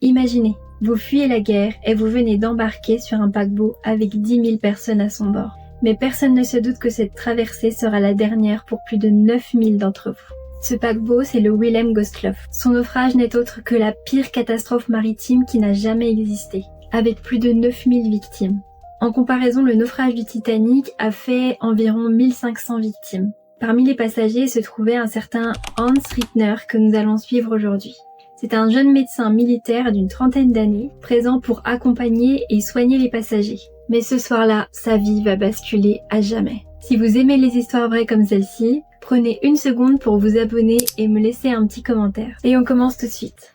Imaginez, vous fuyez la guerre et vous venez d'embarquer sur un paquebot avec 10 000 personnes à son bord. Mais personne ne se doute que cette traversée sera la dernière pour plus de 9 000 d'entre vous. Ce paquebot, c'est le Willem Gustloff. Son naufrage n'est autre que la pire catastrophe maritime qui n'a jamais existé, avec plus de 9 000 victimes. En comparaison, le naufrage du Titanic a fait environ 1500 victimes. Parmi les passagers se trouvait un certain Hans Rittner que nous allons suivre aujourd'hui. C'est un jeune médecin militaire d'une trentaine d'années, présent pour accompagner et soigner les passagers. Mais ce soir-là, sa vie va basculer à jamais. Si vous aimez les histoires vraies comme celle-ci, prenez une seconde pour vous abonner et me laisser un petit commentaire. Et on commence tout de suite.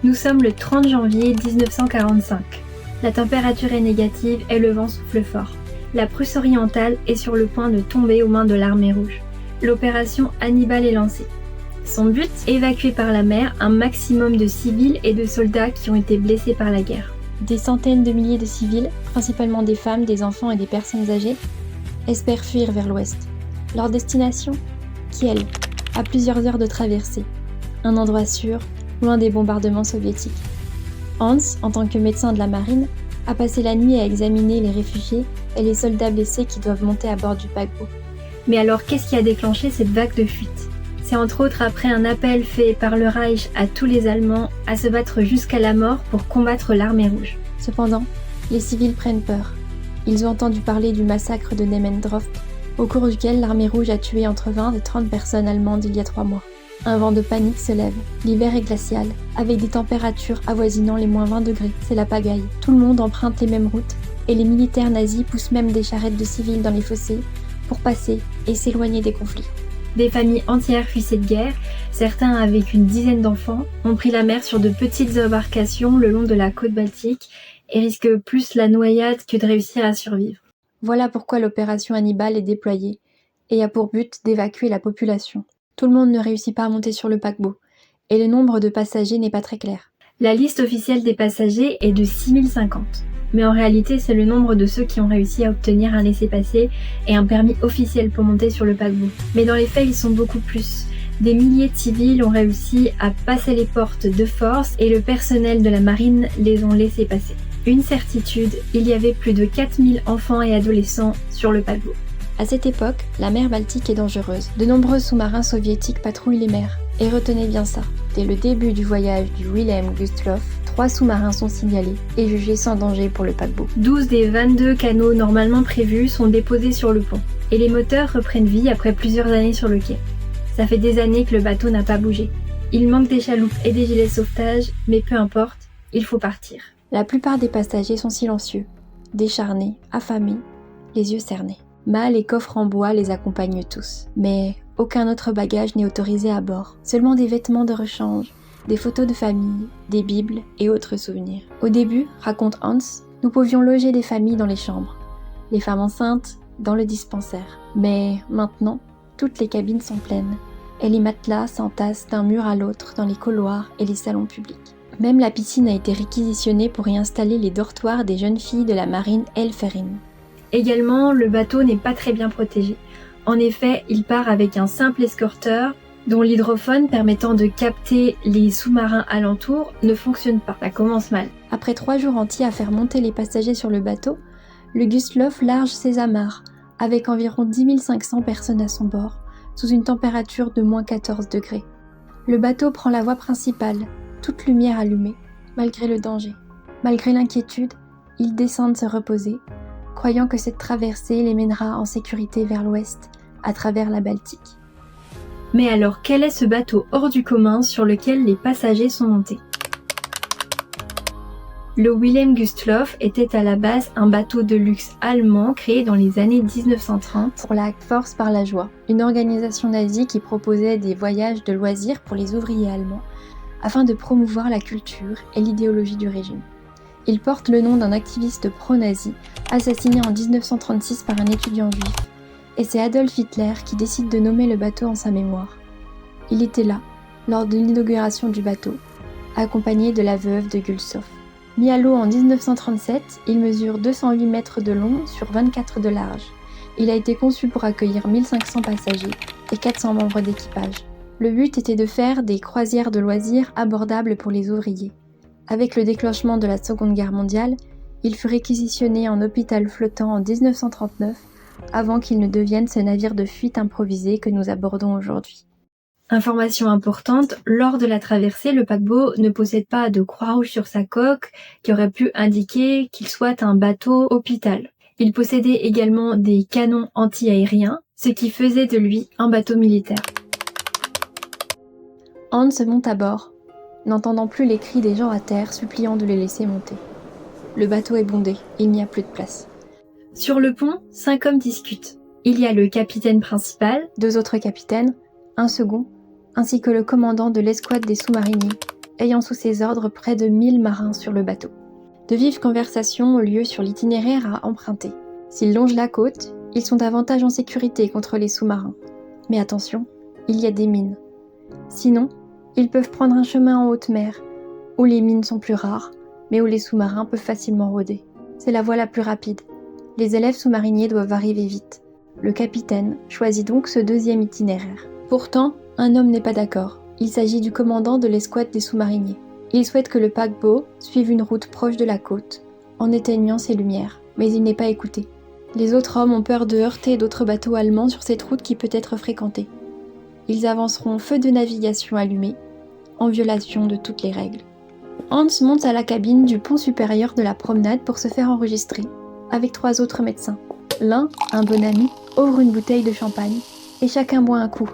Nous sommes le 30 janvier 1945. La température est négative et le vent souffle fort. La Prusse orientale est sur le point de tomber aux mains de l'armée rouge. L'opération Hannibal est lancée. Son but, évacuer par la mer un maximum de civils et de soldats qui ont été blessés par la guerre. Des centaines de milliers de civils, principalement des femmes, des enfants et des personnes âgées, espèrent fuir vers l'ouest. Leur destination, Kiel, à plusieurs heures de traversée. Un endroit sûr, loin des bombardements soviétiques. Hans, en tant que médecin de la marine, a passé la nuit à examiner les réfugiés et les soldats blessés qui doivent monter à bord du paquebot. Mais alors, qu'est-ce qui a déclenché cette vague de fuite ? C'est entre autres après un appel fait par le Reich à tous les Allemands à se battre jusqu'à la mort pour combattre l'armée rouge. Cependant, les civils prennent peur. Ils ont entendu parler du massacre de Nemmendorf, au cours duquel l'armée rouge a tué entre 20 et 30 personnes allemandes il y a 3 mois. Un vent de panique se lève. L'hiver est glacial, avec des températures avoisinant les moins 20 degrés. C'est la pagaille. Tout le monde emprunte les mêmes routes, et les militaires nazis poussent même des charrettes de civils dans les fossés pour passer et s'éloigner des conflits. Des familles entières fuient cette guerre. Certains, avec une dizaine d'enfants, ont pris la mer sur de petites embarcations le long de la côte baltique et risquent plus la noyade que de réussir à survivre. Voilà pourquoi l'opération Hannibal est déployée et a pour but d'évacuer la population. Tout le monde ne réussit pas à monter sur le paquebot, et le nombre de passagers n'est pas très clair. La liste officielle des passagers est de 6050, mais en réalité c'est le nombre de ceux qui ont réussi à obtenir un laissez-passer et un permis officiel pour monter sur le paquebot. Mais dans les faits, ils sont beaucoup plus. Des milliers de civils ont réussi à passer les portes de force et le personnel de la marine les ont laissés passer. Une certitude, il y avait plus de 4000 enfants et adolescents sur le paquebot. À cette époque, la mer Baltique est dangereuse. De nombreux sous-marins soviétiques patrouillent les mers. Et retenez bien ça, dès le début du voyage du Willem Gustloff, 3 sous-marins sont signalés et jugés sans danger pour le paquebot. 12 des 22 canaux normalement prévus sont déposés sur le pont. Et les moteurs reprennent vie après plusieurs années sur le quai. Ça fait des années que le bateau n'a pas bougé. Il manque des chaloupes et des gilets de sauvetage, mais peu importe, il faut partir. La plupart des passagers sont silencieux, décharnés, affamés, les yeux cernés. Malles et coffres en bois les accompagnent tous, mais aucun autre bagage n'est autorisé à bord. Seulement des vêtements de rechange, des photos de famille, des bibles et autres souvenirs. Au début, raconte Hans, nous pouvions loger des familles dans les chambres, les femmes enceintes dans le dispensaire. Mais maintenant, toutes les cabines sont pleines, et les matelas s'entassent d'un mur à l'autre dans les couloirs et les salons publics. Même la piscine a été réquisitionnée pour y installer les dortoirs des jeunes filles de la marine Elferin. Également, le bateau n'est pas très bien protégé. En effet, il part avec un simple escorteur dont l'hydrophone permettant de capter les sous-marins alentours ne fonctionne pas. Ça commence mal. Après 3 jours entiers à faire monter les passagers sur le bateau, le Gustloff large ses amarres, avec environ 10 500 personnes à son bord, sous une température de moins 14 degrés. Le bateau prend la voie principale, toute lumière allumée, malgré le danger. Malgré l'inquiétude, ils descendent se reposer, croyant que cette traversée les mènera en sécurité vers l'ouest, à travers la Baltique. Mais alors, quel est ce bateau hors du commun sur lequel les passagers sont montés ? Le Willem Gustloff était à la base un bateau de luxe allemand créé dans les années 1930 pour la Force par la joie, une organisation nazie qui proposait des voyages de loisirs pour les ouvriers allemands afin de promouvoir la culture et l'idéologie du régime. Il porte le nom d'un activiste pro-nazi assassiné en 1936 par un étudiant juif, et c'est Adolf Hitler qui décide de nommer le bateau en sa mémoire. Il était là, lors de l'inauguration du bateau, accompagné de la veuve de Gustloff. Mis à l'eau en 1937, il mesure 208 mètres de long sur 24 de large. Il a été conçu pour accueillir 1500 passagers et 400 membres d'équipage. Le but était de faire des croisières de loisirs abordables pour les ouvriers. Avec le déclenchement de la Seconde Guerre mondiale, il fut réquisitionné en hôpital flottant en 1939, avant qu'il ne devienne ce navire de fuite improvisé que nous abordons aujourd'hui. Information importante, lors de la traversée, le paquebot ne possède pas de croix rouge sur sa coque qui aurait pu indiquer qu'il soit un bateau hôpital. Il possédait également des canons anti-aériens, ce qui faisait de lui un bateau militaire. Hans monte à bord, n'entendant plus les cris des gens à terre suppliant de les laisser monter. Le bateau est bondé, il n'y a plus de place. Sur le pont, 5 hommes discutent. Il y a le capitaine principal, 2 autres capitaines, un second, ainsi que le commandant de l'escouade des sous-mariniers, ayant sous ses ordres près de 1000 marins sur le bateau. De vives conversations ont lieu sur l'itinéraire à emprunter. S'ils longent la côte, ils sont davantage en sécurité contre les sous-marins. Mais attention, il y a des mines. Sinon, ils peuvent prendre un chemin en haute mer, où les mines sont plus rares, mais où les sous-marins peuvent facilement rôder. C'est la voie la plus rapide. Les élèves sous-mariniers doivent arriver vite. Le capitaine choisit donc ce deuxième itinéraire. Pourtant, un homme n'est pas d'accord. Il s'agit du commandant de l'escouade des sous-mariniers. Il souhaite que le paquebot suive une route proche de la côte, en éteignant ses lumières, mais il n'est pas écouté. Les autres hommes ont peur de heurter d'autres bateaux allemands sur cette route qui peut être fréquentée. Ils avanceront feu de navigation allumé, en violation de toutes les règles. Hans monte à la cabine du pont supérieur de la promenade pour se faire enregistrer, avec 3 autres médecins. L'un, un bon ami, ouvre une bouteille de champagne, et chacun boit un coup.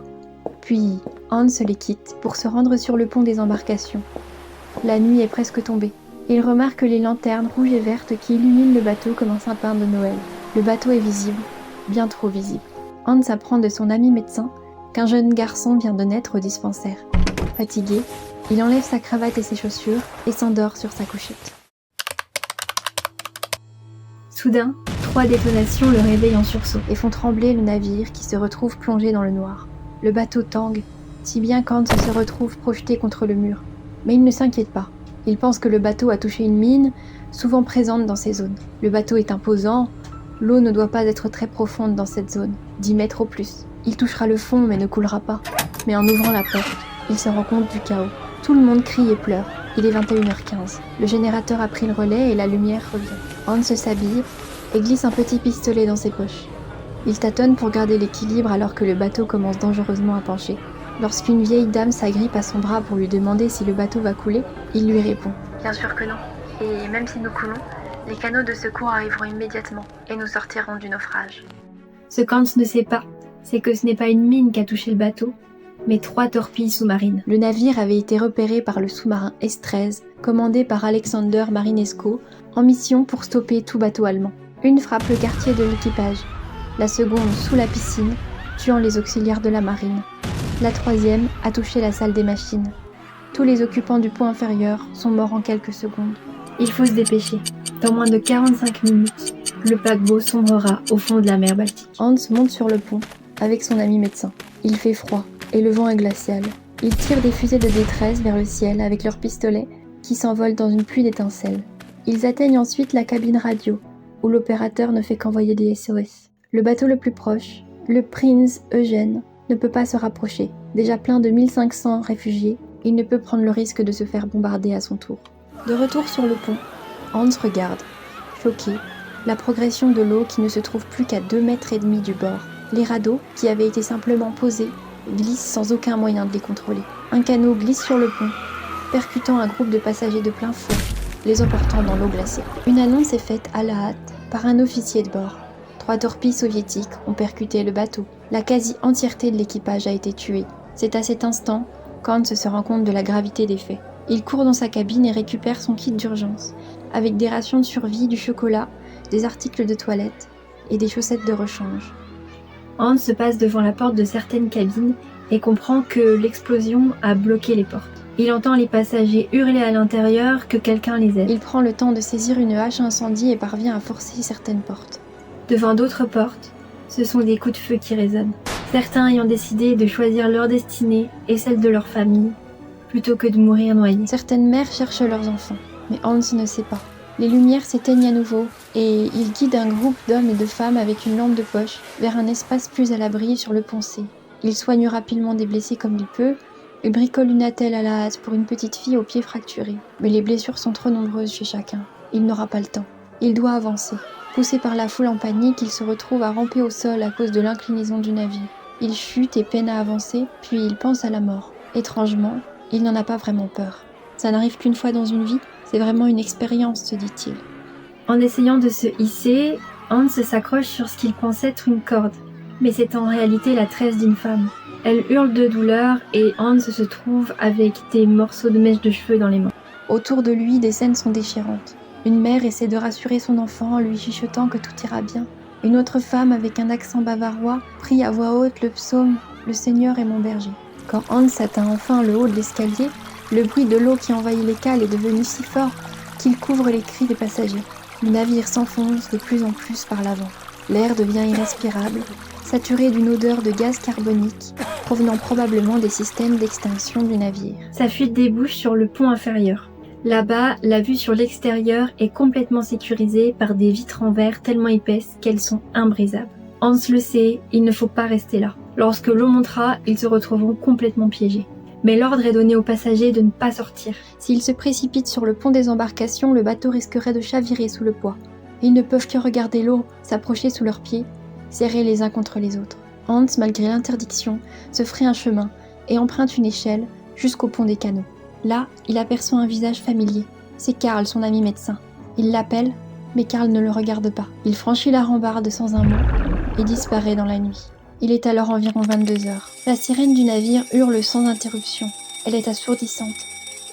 Puis Hans les quitte pour se rendre sur le pont des embarcations. La nuit est presque tombée. Il remarque les lanternes rouges et vertes qui illuminent le bateau comme un sapin de Noël. Le bateau est visible, bien trop visible. Hans apprend de son ami médecin qu'un jeune garçon vient de naître au dispensaire. Fatigué, il enlève sa cravate et ses chaussures et s'endort sur sa couchette. Soudain, 3 détonations le réveillent en sursaut et font trembler le navire qui se retrouve plongé dans le noir. Le bateau tangue, si bien qu'Hans se retrouve projeté contre le mur. Mais il ne s'inquiète pas. Il pense que le bateau a touché une mine, souvent présente dans ces zones. Le bateau est imposant, l'eau ne doit pas être très profonde dans cette zone, 10 mètres au plus. Il touchera le fond mais ne coulera pas. Mais en ouvrant la porte, il se rend compte du chaos. Tout le monde crie et pleure. Il est 21h15. Le générateur a pris le relais et la lumière revient. Hans s'habille et glisse un petit pistolet dans ses poches. Il tâtonne pour garder l'équilibre alors que le bateau commence dangereusement à pencher. Lorsqu'une vieille dame s'agrippe à son bras pour lui demander si le bateau va couler, il lui répond « Bien sûr que non. Et même si nous coulons, les canaux de secours arriveront immédiatement et nous sortirons du naufrage. » Ce qu'Hans ne sait pas, c'est que ce n'est pas une mine qui a touché le bateau, mais 3 torpilles sous-marines. Le navire avait été repéré par le sous-marin S-13, commandé par Alexander Marinesco, en mission pour stopper tout bateau allemand. Une frappe le quartier de l'équipage, la seconde sous la piscine, tuant les auxiliaires de la marine. La 3e a touché la salle des machines. Tous les occupants du pont inférieur sont morts en quelques secondes. Il faut se dépêcher. Dans moins de 45 minutes, le paquebot sombrera au fond de la mer Baltique. Hans monte sur le pont avec son ami médecin. Il fait froid et le vent est glacial. Ils tirent des fusées de détresse vers le ciel avec leurs pistolets qui s'envolent dans une pluie d'étincelles. Ils atteignent ensuite la cabine radio, où l'opérateur ne fait qu'envoyer des SOS. Le bateau le plus proche, le Prinz Eugen, ne peut pas se rapprocher. Déjà plein de 1500 réfugiés, il ne peut prendre le risque de se faire bombarder à son tour. De retour sur le pont, Hans regarde, choqué, la progression de l'eau qui ne se trouve plus qu'à 2,5 mètres du bord. Les radeaux, qui avaient été simplement posés, glissent sans aucun moyen de les contrôler. Un canot glisse sur le pont, percutant un groupe de passagers de plein fouet, les emportant dans l'eau glacée. Une annonce est faite à la hâte par un officier de bord. 3 torpilles soviétiques ont percuté le bateau. La quasi-entièreté de l'équipage a été tuée. C'est à cet instant qu'Hans se rend compte de la gravité des faits. Il court dans sa cabine et récupère son kit d'urgence, avec des rations de survie, du chocolat, des articles de toilette et des chaussettes de rechange. Hans se passe devant la porte de certaines cabines et comprend que l'explosion a bloqué les portes. Il entend les passagers hurler à l'intérieur que quelqu'un les aide. Il prend le temps de saisir une hache incendie et parvient à forcer certaines portes. Devant d'autres portes, ce sont des coups de feu qui résonnent. Certains ayant décidé de choisir leur destinée et celle de leur famille, plutôt que de mourir noyés. Certaines mères cherchent leurs enfants. Mais Hans ne sait pas. Les lumières s'éteignent à nouveau et il guide un groupe d'hommes et de femmes avec une lampe de poche vers un espace plus à l'abri sur le pont C. Il soigne rapidement des blessés comme il peut et bricole une attelle à la hâte pour une petite fille aux pieds fracturés. Mais les blessures sont trop nombreuses chez chacun. Il n'aura pas le temps. Il doit avancer. Poussé par la foule en panique, il se retrouve à ramper au sol à cause de l'inclinaison du navire. Il chute et peine à avancer, puis il pense à la mort. Étrangement, il n'en a pas vraiment peur. Ça n'arrive qu'une fois dans une vie, c'est vraiment une expérience, se dit-il. En essayant de se hisser, Hans s'accroche sur ce qu'il pense être une corde. Mais c'est en réalité la tresse d'une femme. Elle hurle de douleur et Hans se trouve avec des morceaux de mèche de cheveux dans les mains. Autour de lui, des scènes sont déchirantes. Une mère essaie de rassurer son enfant en lui chuchotant que tout ira bien. Une autre femme, avec un accent bavarois, prie à voix haute le psaume « Le Seigneur est mon berger ». Quand Hans atteint enfin le haut de l'escalier, le bruit de l'eau qui envahit les cales est devenu si fort qu'il couvre les cris des passagers. Le navire s'enfonce de plus en plus par l'avant. L'air devient irrespirable, saturé d'une odeur de gaz carbonique, provenant probablement des systèmes d'extinction du navire. Sa fuite débouche sur le pont inférieur. Là-bas, la vue sur l'extérieur est complètement sécurisée par des vitres en verre tellement épaisses qu'elles sont imbrisables. Hans le sait, il ne faut pas rester là. Lorsque l'eau montera, ils se retrouveront complètement piégés. Mais l'ordre est donné aux passagers de ne pas sortir. S'ils se précipitent sur le pont des embarcations, le bateau risquerait de chavirer sous le poids. Ils ne peuvent que regarder l'eau s'approcher sous leurs pieds, serrés les uns contre les autres. Hans, malgré l'interdiction, se fraye un chemin et emprunte une échelle jusqu'au pont des canots. Là, il aperçoit un visage familier. C'est Karl, son ami médecin. Il l'appelle, mais Karl ne le regarde pas. Il franchit la rambarde sans un mot et disparaît dans la nuit. Il est alors environ 22 heures. La sirène du navire hurle sans interruption. Elle est assourdissante.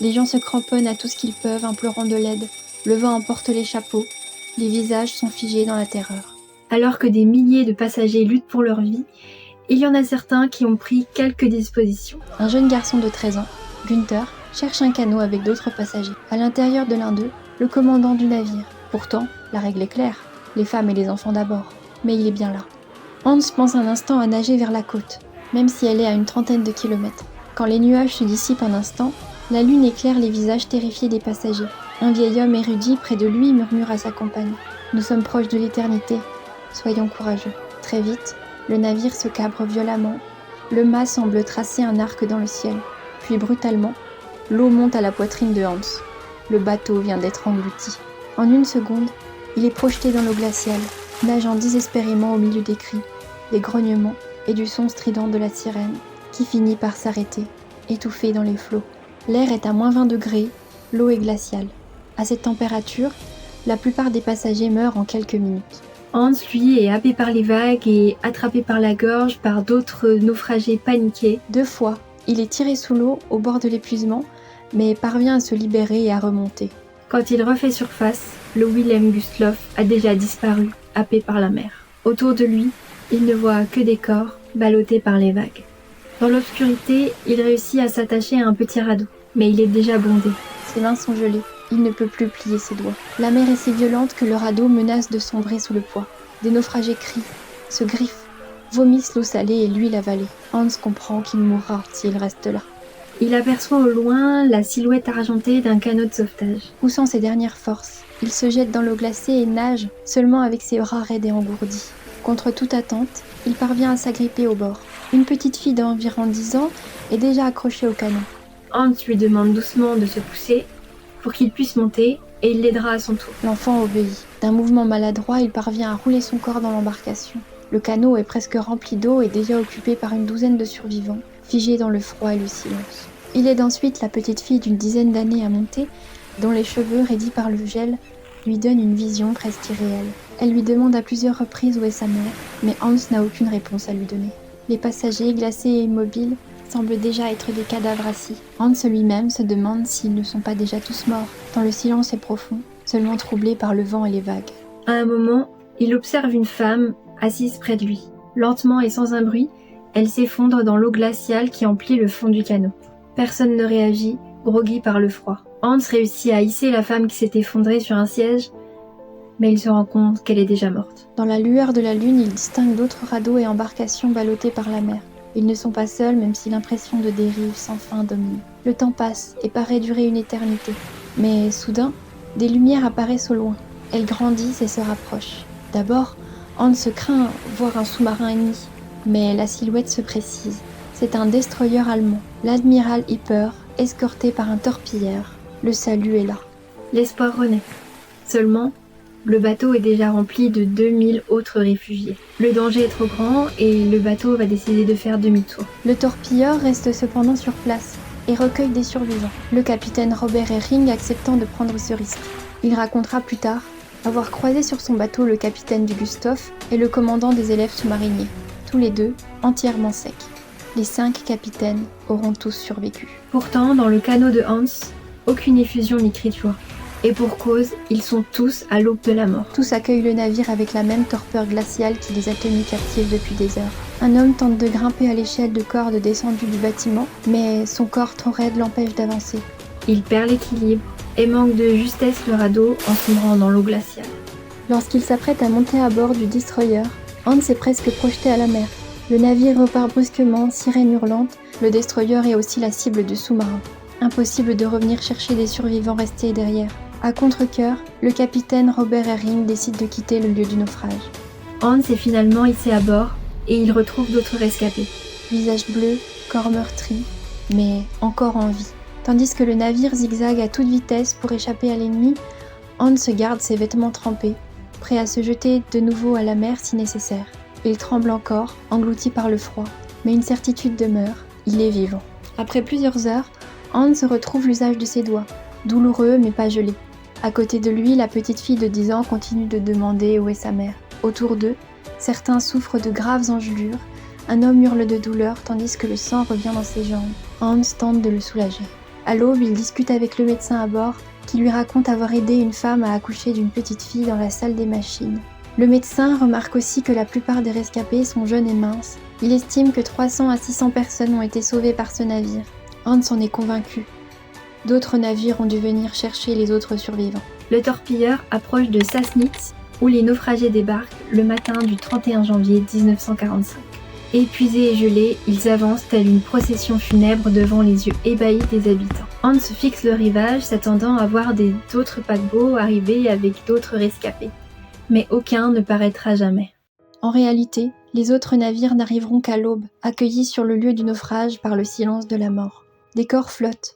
Les gens se cramponnent à tout ce qu'ils peuvent, implorant de l'aide. Le vent emporte les chapeaux. Les visages sont figés dans la terreur. Alors que des milliers de passagers luttent pour leur vie, il y en a certains qui ont pris quelques dispositions. Un jeune garçon de 13 ans, Günther, cherche un canot avec d'autres passagers. À l'intérieur de l'un d'eux, le commandant du navire. Pourtant, la règle est claire, les femmes et les enfants d'abord. Mais il est bien là. Hans pense un instant à nager vers la côte, même si elle est à une trentaine de kilomètres. Quand les nuages se dissipent un instant, la lune éclaire les visages terrifiés des passagers. Un vieil homme érudit près de lui murmure à sa compagne « Nous sommes proches de l'éternité, soyons courageux ». Très vite, le navire se cabre violemment. Le mât semble tracer un arc dans le ciel. Puis brutalement, l'eau monte à la poitrine de Hans. Le bateau vient d'être englouti. En une seconde, il est projeté dans l'eau glaciale, nageant désespérément au milieu des cris, des grognements et du son strident de la sirène, qui finit par s'arrêter, étouffé dans les flots. L'air est à moins 20 degrés, l'eau est glaciale. À cette température, la plupart des passagers meurent en quelques minutes. Hans, lui, est happé par les vagues et attrapé par la gorge par d'autres naufragés paniqués. 2 fois, il est tiré sous l'eau au bord de l'épuisement, mais parvient à se libérer et à remonter. Quand il refait surface, le Wilhelm Gustloff a déjà disparu, happé par la mer. Autour de lui, il ne voit que des corps ballottés par les vagues. Dans l'obscurité, il réussit à s'attacher à un petit radeau, mais il est déjà bondé. Ses mains sont gelées, il ne peut plus plier ses doigts. La mer est si violente que le radeau menace de sombrer sous le poids. Des naufragés crient, se griffent, vomissent l'eau salée et l'huile avalée. Hans comprend qu'il mourra s'il reste là. Il aperçoit au loin la silhouette argentée d'un canot de sauvetage. Poussant ses dernières forces, il se jette dans l'eau glacée et nage seulement avec ses bras raides et engourdis. Contre toute attente, il parvient à s'agripper au bord. Une petite fille d'environ 10 ans est déjà accrochée au canot. Hans lui demande doucement de se pousser pour qu'il puisse monter et il l'aidera à son tour. L'enfant obéit. D'un mouvement maladroit, il parvient à rouler son corps dans l'embarcation. Le canot est presque rempli d'eau et déjà occupé par une douzaine de survivants, figés dans le froid et le silence. Il aide ensuite la petite fille d'une dizaine d'années à monter, dont les cheveux raidis par le gel lui donnent une vision presque irréelle. Elle lui demande à plusieurs reprises où est sa mère, mais Hans n'a aucune réponse à lui donner. Les passagers, glacés et immobiles, semblent déjà être des cadavres assis. Hans lui-même se demande s'ils ne sont pas déjà tous morts, tant le silence est profond, seulement troublé par le vent et les vagues. À un moment, il observe une femme assise près de lui. Lentement et sans un bruit, elle s'effondre dans l'eau glaciale qui emplit le fond du canot. Personne ne réagit, groggy par le froid. Hans réussit à hisser la femme qui s'est effondrée sur un siège, mais il se rend compte qu'elle est déjà morte. Dans la lueur de la lune, il distingue d'autres radeaux et embarcations ballottés par la mer. Ils ne sont pas seuls, même si l'impression de dérive sans fin domine. Le temps passe et paraît durer une éternité. Mais soudain, Des lumières apparaissent au loin. Elles grandissent et se rapprochent. D'abord, Hans craint voir un sous-marin ennemi, mais la silhouette se précise. C'est un destroyer allemand, l'Admiral Hipper, escorté par un torpilleur. Le salut est là. L'espoir renaît. Seulement, le bateau est déjà rempli de 2000 autres réfugiés. Le danger est trop grand et le bateau va décider de faire demi-tour. Le torpilleur reste cependant sur place et recueille des survivants, le capitaine Robert Herring acceptant de prendre ce risque. Il racontera plus tard avoir croisé sur son bateau le capitaine du Gustave et le commandant des élèves sous-mariniers, tous les deux entièrement secs. Les 5 capitaines auront tous survécu. Pourtant, dans le canot de Hans, aucune effusion ni cri de joie. Et pour cause, ils sont tous à l'aube de la mort. Tous accueillent le navire avec la même torpeur glaciale qui les a tenus captifs depuis des heures. Un homme tente de grimper à l'échelle de corde descendue du bâtiment, mais son corps trop raide l'empêche d'avancer. Il perd l'équilibre et manque de justesse le radeau en sombrant dans l'eau glaciale. Lorsqu'il s'apprête à monter à bord du destroyer, Hans est presque projeté à la mer. Le navire repart brusquement, sirène hurlante. Le destroyer est aussi la cible de sous-marins. Impossible de revenir chercher des survivants restés derrière. À contre-cœur, le capitaine Robert Herring décide de quitter le lieu du naufrage. Hans est finalement hissé à bord et il retrouve d'autres rescapés. Visage bleu, corps meurtri, mais encore en vie. Tandis que le navire zigzague à toute vitesse pour échapper à l'ennemi, Hans garde ses vêtements trempés, prêt à se jeter de nouveau à la mer si nécessaire. Il tremble encore, englouti par le froid, mais une certitude demeure, il est vivant. Après plusieurs heures, Hans retrouve l'usage de ses doigts, douloureux mais pas gelés. À côté de lui, la petite fille de 10 ans continue de demander où est sa mère. Autour d'eux, certains souffrent de graves engelures, un homme hurle de douleur tandis que le sang revient dans ses jambes. Hans tente de le soulager. À l'aube, il discute avec le médecin à bord qui lui raconte avoir aidé une femme à accoucher d'une petite fille dans la salle des machines. Le médecin remarque aussi que la plupart des rescapés sont jeunes et minces. Il estime que 300 à 600 personnes ont été sauvées par ce navire. Hans en est convaincu. D'autres navires ont dû venir chercher les autres survivants. Le torpilleur approche de Sassnitz, où les naufragés débarquent le matin du 31 janvier 1945. Épuisés et gelés, ils avancent telle une procession funèbre devant les yeux ébahis des habitants. Hans fixe le rivage, s'attendant à voir d'autres paquebots arriver avec d'autres rescapés. Mais aucun ne paraîtra jamais. En réalité, les autres navires n'arriveront qu'à l'aube, accueillis sur le lieu du naufrage par le silence de la mort. Des corps flottent,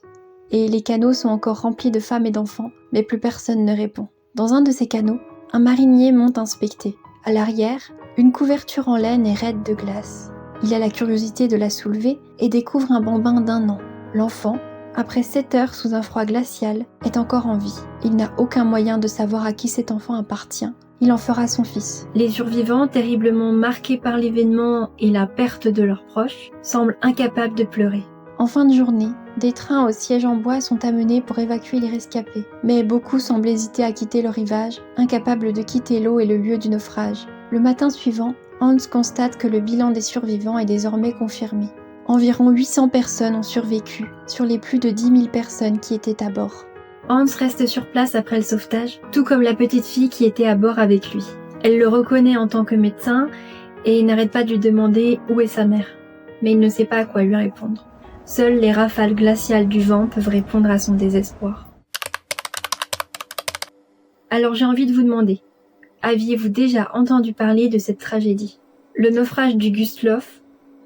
et les canots sont encore remplis de femmes et d'enfants, mais plus personne ne répond. Dans un de ces canots, un marinier monte inspecter. À l'arrière, une couverture en laine est raide de glace. Il a la curiosité de la soulever et découvre un bambin d'1 an. L'enfant, après 7 heures sous un froid glacial, est encore en vie. Il n'a aucun moyen de savoir à qui cet enfant appartient. Il en fera son fils. Les survivants, terriblement marqués par l'événement et la perte de leurs proches, semblent incapables de pleurer. En fin de journée, des trains au siège en bois sont amenés pour évacuer les rescapés. Mais beaucoup semblent hésiter à quitter le rivage, incapables de quitter l'eau et le lieu du naufrage. Le matin suivant, Hans constate que le bilan des survivants est désormais confirmé. Environ 800 personnes ont survécu, sur les plus de 10 000 personnes qui étaient à bord. Hans reste sur place après le sauvetage, tout comme la petite fille qui était à bord avec lui. Elle le reconnaît en tant que médecin et n'arrête pas de lui demander où est sa mère. Mais il ne sait pas à quoi lui répondre. Seules les rafales glaciales du vent peuvent répondre à son désespoir. Alors j'ai envie de vous demander, aviez-vous déjà entendu parler de cette tragédie ? Le naufrage du Gustave,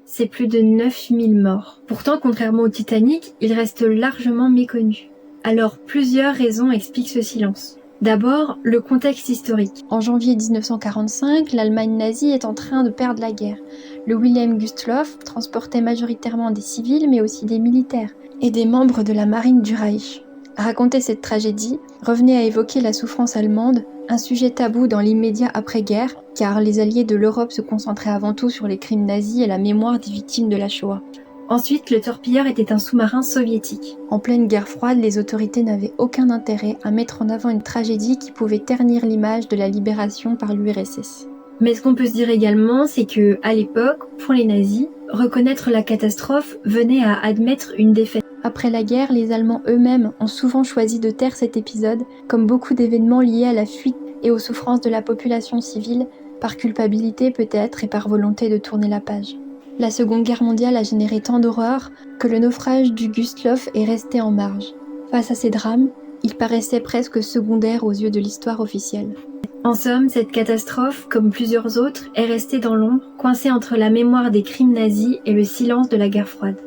c'est plus de 9000 morts. Pourtant, contrairement au Titanic, il reste largement méconnu. Alors, plusieurs raisons expliquent ce silence. D'abord, le contexte historique. En janvier 1945, l'Allemagne nazie est en train de perdre la guerre. Le Wilhelm Gustloff transportait majoritairement des civils, mais aussi des militaires et des membres de la marine du Reich. Raconter cette tragédie revenait à évoquer la souffrance allemande, un sujet tabou dans l'immédiat après-guerre, car les alliés de l'Europe se concentraient avant tout sur les crimes nazis et la mémoire des victimes de la Shoah. Ensuite, le torpilleur était un sous-marin soviétique. En pleine guerre froide, les autorités n'avaient aucun intérêt à mettre en avant une tragédie qui pouvait ternir l'image de la libération par l'URSS. Mais ce qu'on peut se dire également, c'est que, à l'époque, pour les nazis, reconnaître la catastrophe venait à admettre une défaite. Après la guerre, les Allemands eux-mêmes ont souvent choisi de taire cet épisode, comme beaucoup d'événements liés à la fuite et aux souffrances de la population civile, par culpabilité peut-être et par volonté de tourner la page. La Seconde Guerre mondiale a généré tant d'horreurs que le naufrage du Gustave est resté en marge. Face à ces drames, Il paraissait presque secondaire aux yeux de l'histoire officielle. En somme, cette catastrophe, comme plusieurs autres, est restée dans l'ombre, coincée entre la mémoire des crimes nazis et le silence de la guerre froide.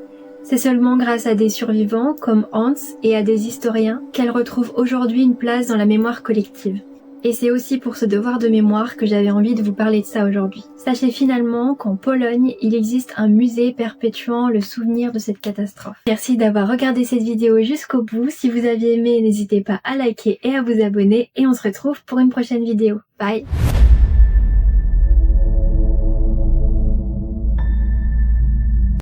C'est seulement grâce à des survivants, comme Hans, et à des historiens, qu'elle retrouve aujourd'hui une place dans la mémoire collective. Et c'est aussi pour ce devoir de mémoire que j'avais envie de vous parler de ça aujourd'hui. Sachez finalement qu'en Pologne, il existe un musée perpétuant le souvenir de cette catastrophe. Merci d'avoir regardé cette vidéo jusqu'au bout. Si vous avez aimé, n'hésitez pas à liker et à vous abonner. Et on se retrouve pour une prochaine vidéo. Bye!